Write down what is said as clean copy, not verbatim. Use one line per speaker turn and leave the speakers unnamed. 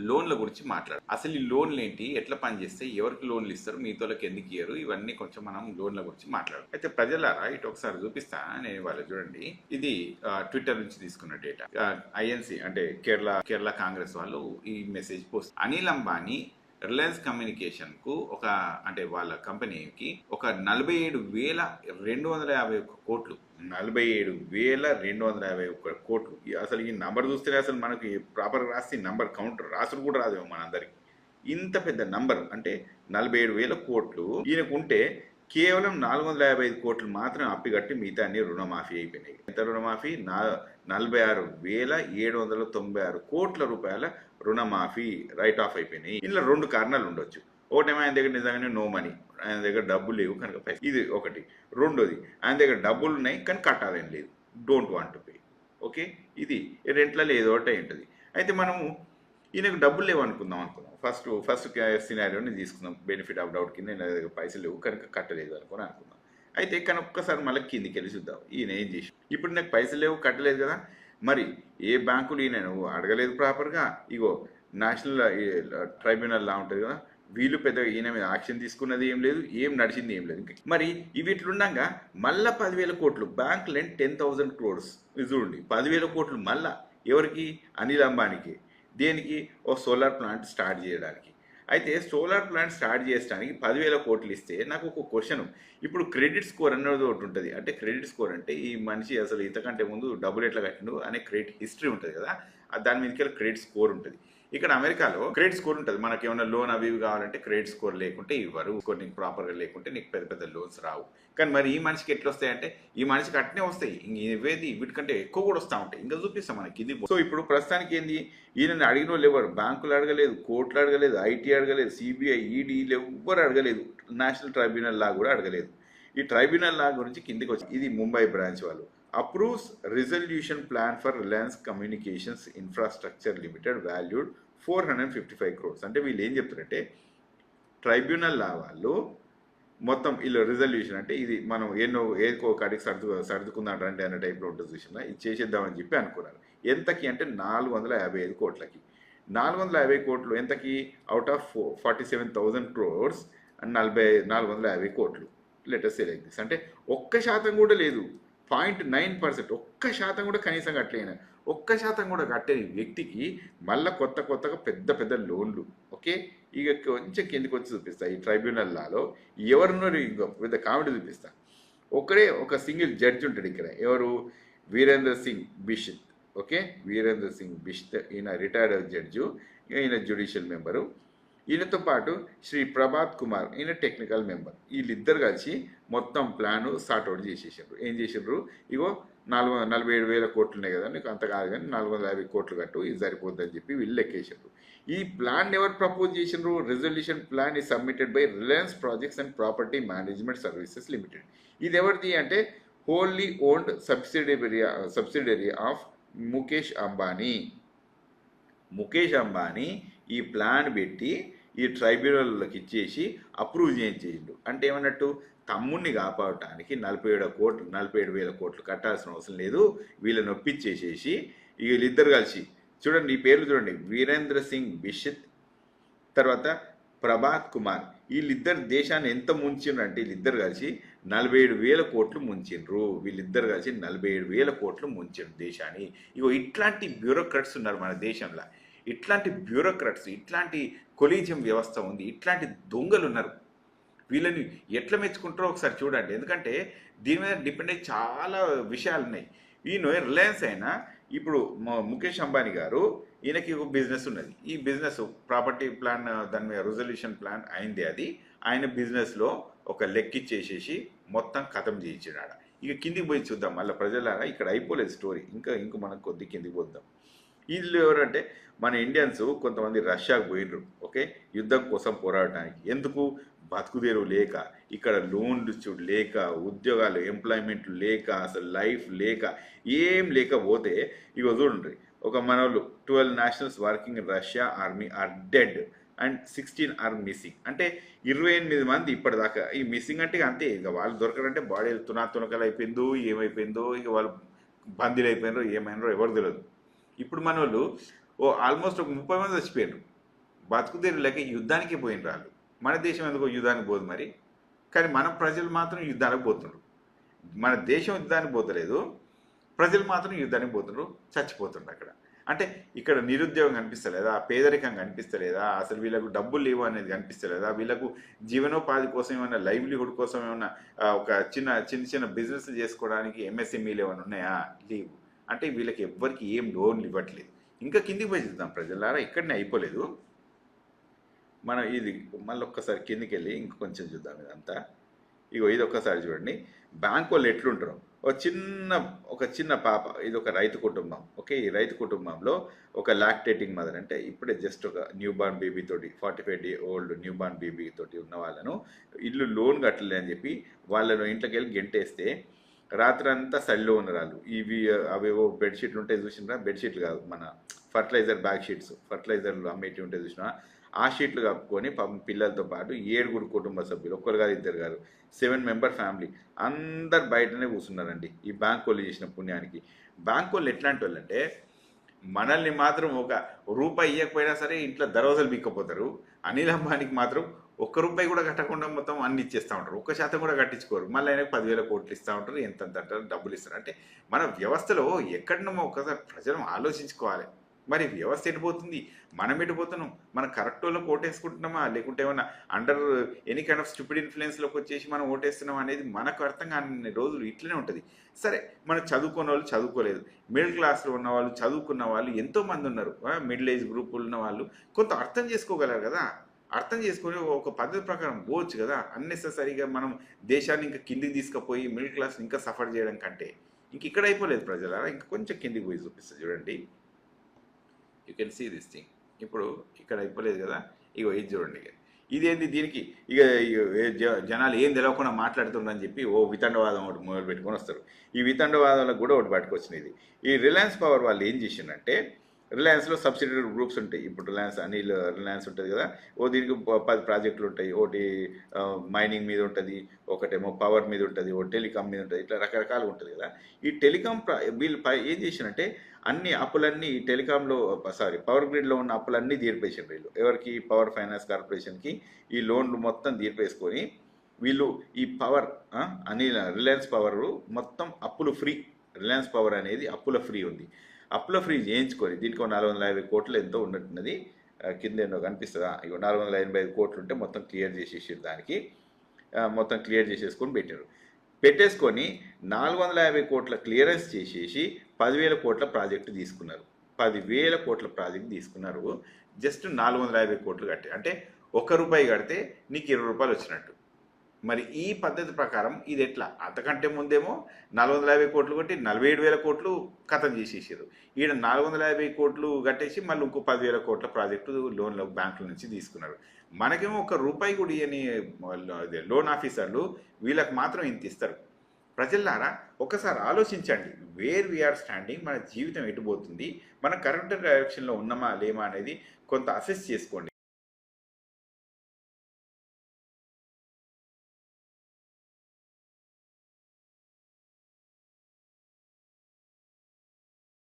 లోన్ల గురించి మాట్లాడు. అసలు ఈ లోన్లు ఏంటి, ఎట్లా పనిచేస్తాయి, ఎవరికి లోన్లు ఇస్తారు, మీతోళ్ళకి ఎందుకు ఇయ్యరు, ఇవన్నీ కొంచెం మనం లోన్ల గురించి మాట్లాడు. అయితే ప్రజలారా ఇటు ఒకసారి చూపిస్తా నేను వాళ్ళు చూడండి. ఇది ట్విట్టర్ నుంచి తీసుకున్న డేటా. ఐఎన్సి అంటే కేరళ కాంగ్రెస్ వాళ్ళు ఈ message post. Anil Ambani Reliance communication కు అంటే వాళ్ళ కంపెనీకి ఒక 47,251 కోట్లు 47,251 కోట్లు. అసలు ఈ నంబర్ చూస్తే అసలు మనకి ప్రాపర్ రాసి నంబర్ కౌంటర్ రాసుడు కూడా రాదేమో మనందరికి. ఇంత పెద్ద నంబర్ అంటే 47,000 కోట్లు ఈయనకుంటే కేవలం 455 కోట్లు మాత్రం అప్పిగట్టి మిగతా అన్ని రుణమాఫీ అయిపోయినాయి. ఎంత రుణమాఫీ? 46,796 కోట్ల రూపాయల రుణమాఫీ రైట్ ఆఫ్ అయిపోయినాయి. ఇందులో 2 కారణాలు ఉండొచ్చు. ఒకటేమో ఆయన దగ్గర నిజంగానే నో మనీ, ఆయన దగ్గర డబ్బులు లేవు కనుక పైసలు, ఇది ఒకటి. రెండోది ఆయన దగ్గర డబ్బులు ఉన్నాయి కానీ కట్టాలని లేదు, don't want to pay. Okay, ఇది రెంట్లలో ఏదో ఒకటి ఉంటుంది. అయితే మనము ఈయనకు డబ్బులు లేవు అనుకుందాం. ఫస్ట్ సినారియోని తీసుకుందాం, బెనిఫిట్ ఆఫ్ డౌట్ కింద. నా దగ్గర పైసలు లేవు కనుక కట్టలేదు అనుకుందాం. అయితే కానీ ఒక్కసారి మళ్ళీ కిందికి వెళ్ళి చూద్దాం ఈయన ఏం చేసి. ఇప్పుడు నాకు పైసలు లేవు, కట్టలేదు కదా, మరి ఏ బ్యాంకులు ఈయన అడగలేదు ప్రాపర్గా. ఇగో నేషనల్ ట్రైబ్యునల్ లా ఉంటుంది కదా, వీళ్ళు పెద్దగా ఈయన మీద యాక్షన్ తీసుకున్నది ఏం లేదు, ఏం నడిచింది ఏం లేదు. మరి ఇవి ఇట్లుండగా మళ్ళీ 10,000 కోట్లు బ్యాంక్ లెండ్ 10,000 crores చూడండి. 10,000 కోట్లు మళ్ళా ఎవరికి? అనిల్ అంబానీకి. దేనికి? ఓ సోలార్ ప్లాంట్ స్టార్ట్ చేయడానికి. అయితే సోలార్ ప్లాంట్ స్టార్ట్ చేయడానికి 10,000 కోట్లు ఇస్తే నాకు ఒక క్వశ్చన్. ఇప్పుడు క్రెడిట్ స్కోర్ అనేది ఒకటి ఉంటుంది. అంటే క్రెడిట్ స్కోర్ అంటే ఈ మనిషి అసలు ఇంతకంటే ముందు డబ్బులు ఎట్లా కట్టిండు అనే క్రెడిట్ హిస్టరీ ఉంటుంది కదా, దాని మీదకి క్రెడిట్ స్కోర్ ఉంటుంది. ఇక్కడ అమెరికాలో క్రెడిట్ స్కోర్ ఉంటుంది. మనకి ఏమైనా లోన్ అవి కావాలంటే క్రెడిట్ స్కోర్ లేకుంటే ఇవ్వరు, స్కోర్ నీకు ప్రాపర్గా లేకుంటే నీకు పెద్ద పెద్ద లోన్స్ రావు. కానీ మరి ఈ మనిషికి ఎట్లా వస్తాయంటే ఈ మనిషికి అట్నే వస్తాయి, ఇంక ఇవేది వీటికంటే ఎక్కువ కూడా వస్తూ ఉంటాయి. ఇంకా చూపిస్తాం మనకి ఇది. సో ఇప్పుడు ప్రస్తుతానికి ఏంది, ఈయనని అడిగిన వాళ్ళు ఎవరు? బ్యాంకులు అడగలేదు, కోర్టులు అడగలేదు, ఐటీ అడగలేదు, సిబిఐ, ఈడీ ఎవ్వరు అడగలేదు, నేషనల్ ట్రైబ్యునల్ లా కూడా అడగలేదు. ఈ ట్రైబ్యునల్ లా గురించి కిందికి వచ్చి ఇది ముంబై బ్రాంచ్ వాళ్ళు approves resolution plan for Reliance communications infrastructure limited valued 455 crores. అంటే వీళ్ళు ఏం చెప్తారంటే ట్రైబ్యునల్ లా వాళ్ళు మొత్తం వీళ్ళు రిజల్యూషన్ అంటే ఇది మనం ఏదో కాడికి సర్దుకుందాం రండి అనే టైప్లో ఉంటుంది చూసినా, ఇది చేసేద్దామని చెప్పి అనుకున్నారు. ఎంతకి అంటే 455 కోట్లకి. 450 కోట్లు ఎంతకి? అవుట్ ఆఫ్ 47,000 crores అండ్ 450 కోట్లు. Latest select this. అంటే 1% కూడా లేదు, 0.9%, 1% కూడా కనీసం కట్టలేను. 1% కూడా కట్టని వ్యక్తికి మళ్ళీ కొత్తగా పెద్ద లోన్లు. ఓకే, ఇక కొంచెం కిందికి వచ్చి చూపిస్తా. ఈ ట్రైబ్యునల్ లాలో ఎవరున్నారు ఇంకో పెద్ద కామెడీ చూపిస్తా. ఒక సింగిల్ జడ్జి ఉంటాడు ఇక్కడ. ఎవరు? వీరేంద్ర సింగ్ బిష్త్. ఓకే, వీరేంద్ర సింగ్ బిష్త్, ఈయన రిటైర్డ్ జడ్జి, ఈయన జ్యుడిషియల్ మెంబరు. ఈయనతో పాటు శ్రీ ప్రభాత్ కుమార్, ఈయన టెక్నికల్ మెంబర్. వీళ్ళిద్దరు కలిసి మొత్తం ప్లాను సార్ట్అవుట్ చేసేసారు. ఏం చేసిండ్రు? ఇగో 47,000 కోట్లు ఉన్నాయి కదా, నీకు అంత కాదు కానీ 450 కోట్లు కట్టు, ఇది సరిపోద్దని చెప్పి వీళ్ళు లెక్కేసారు. ఈ ప్లాన్ ఎవరు ప్రపోజ్ చేసిండ్రు? Resolution plan is submitted by Reliance projects and property management services limited. ఇది ఎవరిది అంటే wholly owned subsidiary of Mukesh Ambani. Mukesh Ambani ఈ ప్లాన్ పెట్టి ఈ ట్రైబ్యునల్కి ఇచ్చేసి అప్రూవ్ చేయించేసిండు. అంటే ఏమన్నట్టు, తమ్ముడిని కాపాడటానికి 47,000 కోట్లు కట్టాల్సిన అవసరం లేదు, వీళ్ళని ఒప్పించేసేసి వీళ్ళిద్దరు కలిసి చూడండి, ఈ పేర్లు చూడండి, వీరేంద్ర సింగ్ బిష్త్ తర్వాత ప్రభాత్ కుమార్. వీళ్ళిద్దరు దేశాన్ని ఎంత ముంచిండ్రు అంటే వీళ్ళిద్దరు కలిసి 47,000 కోట్లు ముంచిండ్రు. వీళ్ళిద్దరు కలిసి 47,000 కోట్లు ముంచిండ్రు దేశాన్ని. ఇగో ఇట్లాంటి బ్యూరోక్రాట్స్ ఉన్నారు మన దేశంలో. ఇట్లాంటి బ్యూరోక్రాట్స్, ఇట్లాంటి కొలీజియం వ్యవస్థ ఉంది, ఇట్లాంటి దొంగలు ఉన్నారు. వీళ్ళని ఎట్లా మెచ్చుకుంటారో ఒకసారి చూడండి. ఎందుకంటే దీని మీద డిపెండ్ అయ్యి చాలా విషయాలు ఉన్నాయి. ఈయన రిలయన్స్ అయినా ఇప్పుడు ముఖేష్ అంబానీ గారు, ఈయనకి ఒక బిజినెస్ ఉన్నది. ఈ బిజినెస్ ప్రాపర్టీ ప్లాన్, దాని మీద రిజల్యూషన్ ప్లాన్ అయింది. అది ఆయన బిజినెస్లో ఒక లెక్కిచ్చేసేసి మొత్తం ఖతం చేయించాడు. ఇక కిందికి పోయి చూద్దాం మళ్ళీ ప్రజలారా. ఇక్కడ అయిపోలేదు స్టోరీ, ఇంకా మనం కొద్ది కిందికి పోద్దాం. వీళ్ళు ఎవరంటే మన ఇండియన్స్ కొంతమంది రష్యాకు పోయినరు. ఓకే, యుద్ధం కోసం పోరాడటానికి. ఎందుకు? బతుకుదేరు లేక, ఇక్కడ లోన్లు లేక, ఉద్యోగాలు ఎంప్లాయ్మెంట్ లేక, అసలు లైఫ్ లేక, ఏం లేకపోతే ఇగో చూడండి, ఒక మనోళ్ళు 12 nationals working in Russia army are dead and 16 are missing. అంటే 28 మంది ఇప్పటిదాకా. ఈ మిస్సింగ్ అంటే అంతే, ఇక వాళ్ళు దొరకరంటే బాడీ తునకలు అయిపోయిందో ఏమైపోయిందో, ఇక వాళ్ళు బందీలు అయిపోయినారో ఏమైనారో ఎవరు తెలియదు. ఇప్పుడు మన వాళ్ళు ఆల్మోస్ట్ ఒక 30 మంది చచ్చిపోయారు. బతుకుదేరు లేక యుద్ధానికి పోయిన రాళ్ళు. మన దేశం ఎందుకో యుద్ధానికి పోదు మరి, కానీ మన ప్రజలు మాత్రం యుద్ధానికి పోతున్నారు. మన దేశం యుద్ధానికి పోతలేదు, ప్రజలు మాత్రం యుద్ధానికి పోతున్నారు, చచ్చిపోతుండ్రు అక్కడ. అంటే ఇక్కడ నిరుద్యోగం కనిపిస్తలేదా, పేదరికం కనిపిస్తలేదా, అసలు వీళ్ళకు డబ్బులు లేవు అనేది కనిపిస్తలేదా, వీళ్ళకు జీవనోపాధి కోసం ఏమైనా లైవ్లీహుడ్ కోసం ఏమైనా ఒక చిన్న చిన్న బిజినెస్ చేసుకోవడానికి ఎంఎస్ఎంఈలు ఏమైనా ఉన్నాయా, లేవు. అంటే వీళ్ళకి ఎవ్వరికి ఏం లోన్లు ఇవ్వట్లేదు. ఇంకా కిందికి పోయి చూద్దాం ప్రజలారా, ఇక్కడనే అయిపోలేదు. మనం ఇది మళ్ళీ ఒక్కసారి కిందికి వెళ్ళి ఇంకొంచెం చూద్దాం ఇదంతా. ఇగో ఇది ఒక్కసారి చూడండి, బ్యాంక్ వాళ్ళు ఎట్లుంటారు. ఒక చిన్న పాప, ఇది ఒక రైతు కుటుంబం. ఓకే, ఈ రైతు కుటుంబంలో ఒక లాక్టేటింగ్ మదర్, అంటే ఇప్పుడే జస్ట్ ఒక న్యూ బార్న్ బేబీ తోటి 45 day old new born baby తోటి ఉన్న వాళ్ళను ఇల్లు లోన్ కట్టలే అని చెప్పి వాళ్ళను ఇంట్లోకి వెళ్ళి గెంటేస్తే రాత్రి అంతా సడిలో ఉన్నారు వాళ్ళు. ఇవి అవేవో బెడ్షీట్లు ఉంటాయి చూసినా, బెడ్షీట్లు కాదు, మన ఫర్టిలైజర్ బ్యాగ్ షీట్స్, ఫర్టిలైజర్లు అమ్మేటి ఉంటాయి చూసినా, ఆ షీట్లు కప్పుకొని పాపం పిల్లలతో పాటు 7 కుటుంబ సభ్యులు, ఒక్కరు కాదు ఇద్దరు కాదు, 7 member ఫ్యామిలీ అందరు బయటనే కూర్చున్నారండి ఈ బ్యాంక్ వాళ్ళు చేసిన పుణ్యానికి. బ్యాంక్ వాళ్ళు ఎట్లాంటి వాళ్ళు అంటే, మనల్ని మాత్రం ఒక రూపాయి ఇవ్వకపోయినా సరే ఇంట్లో దర్వాజాలు బిక్కపోతారు. అనిల్ అంబానీకి మాత్రం ₹1 కూడా కట్టకుండా మొత్తం అన్ని ఇచ్చేస్తూ ఉంటారు, 1% కూడా కట్టించుకోరు. మళ్ళీ ఆయనకు 10,000 కోట్లు ఇస్తూ ఉంటారు, ఎంత అంటారు డబ్బులు ఇస్తారు. అంటే మన వ్యవస్థలో ఎక్కడనో ఒకసారి ప్రజలు ఆలోచించుకోవాలి. మరి వ్యవస్థ ఎటుపోతుంది, మనం ఎటుపోతున్నాం, మనం కరెక్ట్ వాళ్ళకి ఓటేసుకుంటున్నామా, లేకుంటే ఏమన్నా under any kind of stupid ఇన్ఫ్లుయెన్స్లోకి వచ్చేసి మనం ఓటేస్తున్నాం అనేది మనకు అర్థం కాని రోజులు ఇట్లనే ఉంటుంది. సరే, మనం చదువుకున్న వాళ్ళు చదువుకోలేదు, మిడిల్ క్లాస్లో ఉన్న వాళ్ళు, చదువుకున్న వాళ్ళు ఎంతోమంది ఉన్నారు, మిడిల్ ఏజ్ గ్రూపులు ఉన్న వాళ్ళు కొంత అర్థం చేసుకోగలరు కదా. అర్థం చేసుకొని ఒక పద్ధతి ప్రకారం పోవచ్చు కదా. అన్నెసెసరీగా మనం దేశాన్ని ఇంకా కిందికి తీసుకుపోయి మిడిల్ క్లాస్ని ఇంకా సఫర్ చేయడం కంటే ఇంక ఇక్కడ అయిపోలేదు ప్రజలారా. ఇంకా కొంచెం కిందికి పోయి చూపిస్తుంది చూడండి. You can see this thing. ఇప్పుడు ఇక్కడ అయిపోలేదు కదా, ఇగో ఇది చూడండి. ఇదేంది, దీనికి ఇక జనాలు ఏం తెలియకుండా మాట్లాడుతుందని చెప్పి ఓ వితండవాదం ఒకటి మొదలు పెట్టుకొని వస్తారు. ఈ వితండవాదాలకు కూడా ఒకటి పట్టుకొచ్చినది. ఇది ఈ రిలయన్స్ పవర్ వాళ్ళు ఏం చేసిందంటే, రిలయన్స్లో సబ్సిడరీ గ్రూప్స్ ఉంటాయి. ఇప్పుడు రిలయన్స్ ఉంటుంది కదా, దీనికి 10 ప్రాజెక్టులు ఉంటాయి. ఒకటి మైనింగ్ మీద ఉంటుంది, ఒకటేమో పవర్ మీద ఉంటుంది, ఒకటి టెలికాం మీద ఉంటుంది, ఇట్లా రకరకాలుగా ఉంటుంది కదా. ఈ టెలికాం వీళ్ళు ఏం చేసినంటే అన్ని అప్పులన్నీ టెలికాంలో పవర్ గ్రిడ్లో ఉన్న అప్పులన్నీ తీర్పేసారు వీళ్ళు. ఎవరికి, పవర్ ఫైనాన్స్ కార్పొరేషన్కి ఈ లోన్లు మొత్తం తీర్పేసుకొని వీళ్ళు ఈ పవర్ రిలయన్స్ పవర్ మొత్తం అప్పులు ఫ్రీ. రిలయన్స్ పవర్ అనేది అప్పుల ఫ్రీ ఉంది. అప్పుల ఫ్రీ చేయించుకొని దీనికి 450 కోట్లు ఎంతో ఉన్నట్టున్నది, కింద ఎన్నో కనిపిస్తుందా, ఇక 485 కోట్లు ఉంటే మొత్తం క్లియర్ చేసేసారు. దానికి మొత్తం క్లియర్ చేసేసుకొని పెట్టేసుకొని 450 కోట్ల క్లియరెన్స్ చేసేసి 10,000 కోట్ల ప్రాజెక్టు తీసుకున్నారు. 10,000 కోట్ల ప్రాజెక్టు తీసుకున్నారు. జస్ట్ 450 కోట్లు కట్టి, అంటే ₹1 కడితే నీకు ₹20 వచ్చినట్టు. మరి ఈ పద్ధతి ప్రకారం ఇది ఎట్లా? అంతకంటే ముందేమో 450 కోట్లు కొట్టి 47,000 కోట్లు ఖతం చేసేసారు. ఈడ 450 కోట్లు కట్టేసి మళ్ళీ ఇంకో 10,000 కోట్ల ప్రాజెక్టు లోన్ల బ్యాంకుల నుంచి తీసుకున్నారు. మనకేమో ₹1 కూడా ఇయని లోన్ ఆఫీసర్లు, వీళ్ళకి మాత్రం ఇంత ఇస్తారు. ప్రజలారా ఒకసారి ఆలోచించండి, వేర్ వీఆర్ స్టాండింగ్, మన జీవితం ఎటుపోతుంది, మనం కరెక్ట్ డైరెక్షన్లో ఉన్నామా లేమా అనేది కొంత అసెస్ చేసుకోండి.